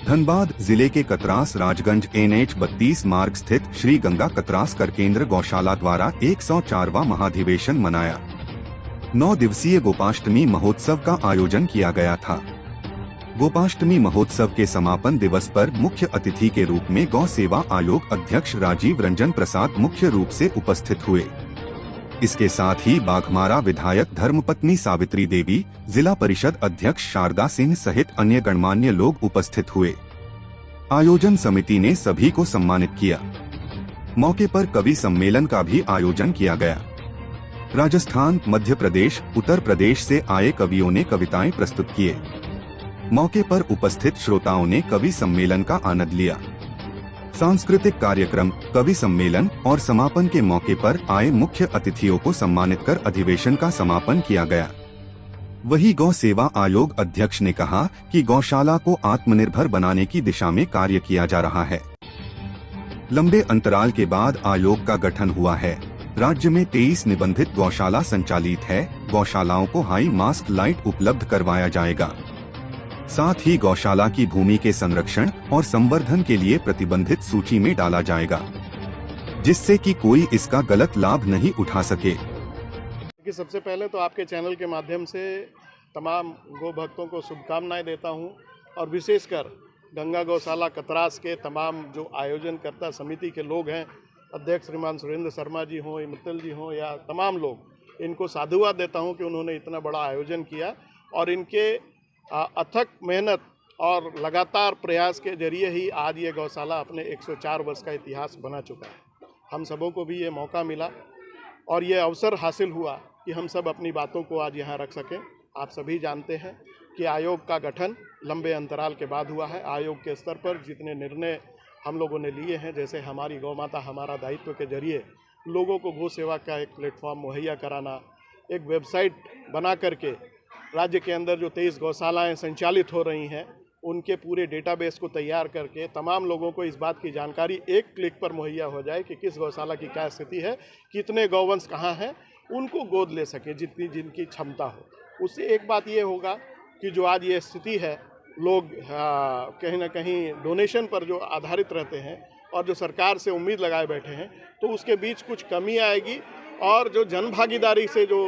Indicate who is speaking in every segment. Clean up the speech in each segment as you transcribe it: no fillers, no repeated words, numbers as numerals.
Speaker 1: धनबाद जिले के कतरास राजगंज NH 32 मार्ग स्थित श्री गंगा कतरास कर केंद्र गौशाला द्वारा 104वां महाधिवेशन मनाया। 9 दिवसीय गोपाष्टमी महोत्सव का आयोजन किया गया था। गोपाष्टमी महोत्सव के समापन दिवस पर मुख्य अतिथि के रूप में गौ सेवा आयोग अध्यक्ष राजीव रंजन प्रसाद मुख्य रूप से उपस्थित हुए। इसके साथ ही बाघमारा विधायक धर्मपत्नी सावित्री देवी, जिला परिषद अध्यक्ष शारदा सिंह सहित अन्य गणमान्य लोग उपस्थित हुए। आयोजन समिति ने सभी को सम्मानित किया। मौके पर कवि सम्मेलन का भी आयोजन किया गया। राजस्थान, मध्य प्रदेश, उत्तर प्रदेश से आए कवियों ने कविताएं प्रस्तुत किए। मौके पर उपस्थित श्रोताओं ने कवि सम्मेलन का आनंद लिया। सांस्कृतिक कार्यक्रम, कवि सम्मेलन और समापन के मौके पर आए मुख्य अतिथियों को सम्मानित कर अधिवेशन का समापन किया गया। वहीं गौ सेवा आयोग अध्यक्ष ने कहा कि गौशाला को आत्मनिर्भर बनाने की दिशा में कार्य किया जा रहा है। लंबे अंतराल के बाद आयोग का गठन हुआ है। राज्य में 23 निबंधित गौशाला संचालित है। गौशालाओं को हाई मास्ट लाइट उपलब्ध करवाया जाएगा। साथ ही गौशाला की भूमि के संरक्षण और संवर्धन के लिए प्रतिबंधित सूची में डाला जाएगा, जिससे कि कोई इसका गलत लाभ नहीं उठा सके।
Speaker 2: सबसे पहले तो आपके चैनल के माध्यम से तमाम गौ भक्तों को शुभकामनाएं देता हूं और विशेषकर गंगा गौशाला कतरास के तमाम जो आयोजनकर्ता समिति के लोग हैं, अध्यक्ष श्रीमान सुरेंद्र शर्मा जी हों, मित्तल जी हों या तमाम लोग, इनको साधुवाद देता हूं कि उन्होंने इतना बड़ा आयोजन किया और इनके अथक मेहनत और लगातार प्रयास के जरिए ही आज ये गौशाला अपने 104 वर्ष का इतिहास बना चुका है। हम सबों को भी ये मौका मिला और ये अवसर हासिल हुआ कि हम सब अपनी बातों को आज यहाँ रख सकें। आप सभी जानते हैं कि आयोग का गठन लंबे अंतराल के बाद हुआ है। आयोग के स्तर पर जितने निर्णय हम लोगों ने लिए हैं, जैसे हमारी गौ माता हमारा दायित्व के जरिए लोगों को गौ सेवा का एक प्लेटफॉर्म मुहैया कराना, एक वेबसाइट बना करके राज्य के अंदर जो 23 गौशालाएँ संचालित हो रही हैं उनके पूरे डेटाबेस को तैयार करके तमाम लोगों को इस बात की जानकारी एक क्लिक पर मुहैया हो जाए कि किस गौशाला की क्या स्थिति है, कितने गौवंश कहाँ हैं, उनको गोद ले सके जितनी जिनकी क्षमता हो। उससे एक बात ये होगा कि जो आज ये स्थिति है, लोग कहीं ना कहीं डोनेशन पर जो आधारित रहते हैं और जो सरकार से उम्मीद लगाए बैठे हैं, तो उसके बीच कुछ कमी आएगी और जो जन भागीदारी से जो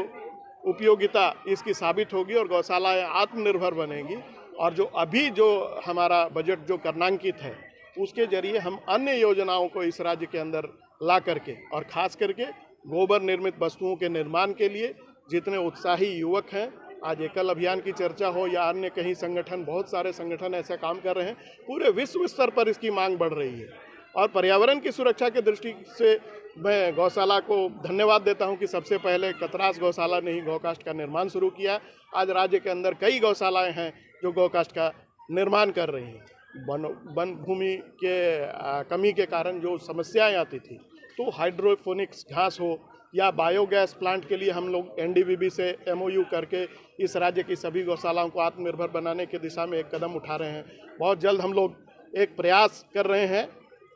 Speaker 2: उपयोगिता इसकी साबित होगी और गौशालाएँ आत्मनिर्भर बनेंगी। और जो अभी जो हमारा बजट जो कर्णांकित है उसके जरिए हम अन्य योजनाओं को इस राज्य के अंदर ला करके और ख़ास करके गोबर निर्मित वस्तुओं के निर्माण के लिए जितने उत्साही युवक हैं, आज एकल अभियान की चर्चा हो या अन्य कहीं संगठन, बहुत सारे संगठन ऐसा काम कर रहे हैं, पूरे विश्व स्तर पर इसकी मांग बढ़ रही है। और पर्यावरण की सुरक्षा की दृष्टि से मैं गौशाला को धन्यवाद देता हूं कि सबसे पहले कतरास गौशाला ने ही गौकाष्ठ का निर्माण शुरू किया। आज राज्य के अंदर कई गौशालाएं हैं जो गौकाष्ठ का निर्माण कर रही हैं। वन भूमि के कमी के कारण जो समस्याएं आती थी, तो हाइड्रोपोनिक्स घास हो या बायोगैस प्लांट के लिए हम लोग NDVB से MOU करके इस राज्य की सभी गौशालाओं को आत्मनिर्भर बनाने की दिशा में एक कदम उठा रहे हैं। बहुत जल्द हम लोग एक प्रयास कर रहे हैं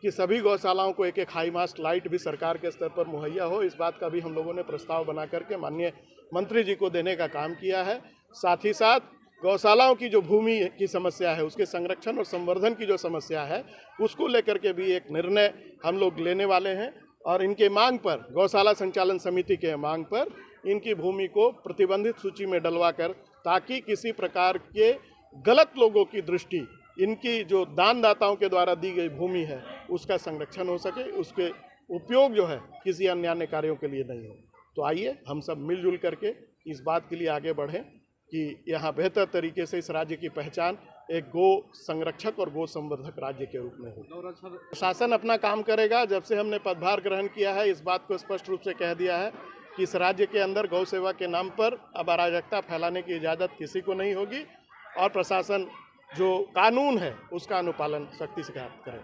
Speaker 2: कि सभी गौशालाओं को एक हाई मास्ट लाइट भी सरकार के स्तर पर मुहैया हो। इस बात का भी हम लोगों ने प्रस्ताव बना करके माननीय मंत्री जी को देने का काम किया है। साथ ही साथ गौशालाओं की जो भूमि की समस्या है, उसके संरक्षण और संवर्धन की जो समस्या है, उसको लेकर के भी एक निर्णय हम लोग लेने वाले हैं और इनके मांग पर, गौशाला संचालन समिति के मांग पर, इनकी भूमि को प्रतिबंधित सूची में डलवा कर, ताकि किसी प्रकार के गलत लोगों की दृष्टि, इनकी जो दानदाताओं के द्वारा दी गई भूमि है उसका संरक्षण हो सके, उसके उपयोग जो है किसी अन्य कार्यों के लिए नहीं हो। तो आइए हम सब मिलजुल करके इस बात के लिए आगे बढ़ें कि यहाँ बेहतर तरीके से इस राज्य की पहचान एक गो संरक्षक और गो संवर्धक राज्य के रूप में हो। शासन अपना काम करेगा। जब से हमने पदभार ग्रहण किया है, इस बात को स्पष्ट रूप से कह दिया है कि इस राज्य के अंदर गौ सेवा के नाम पर अब अराजकता फैलाने की इजाज़त किसी को नहीं होगी और प्रशासन जो कानून है उसका अनुपालन सख्ती से करें।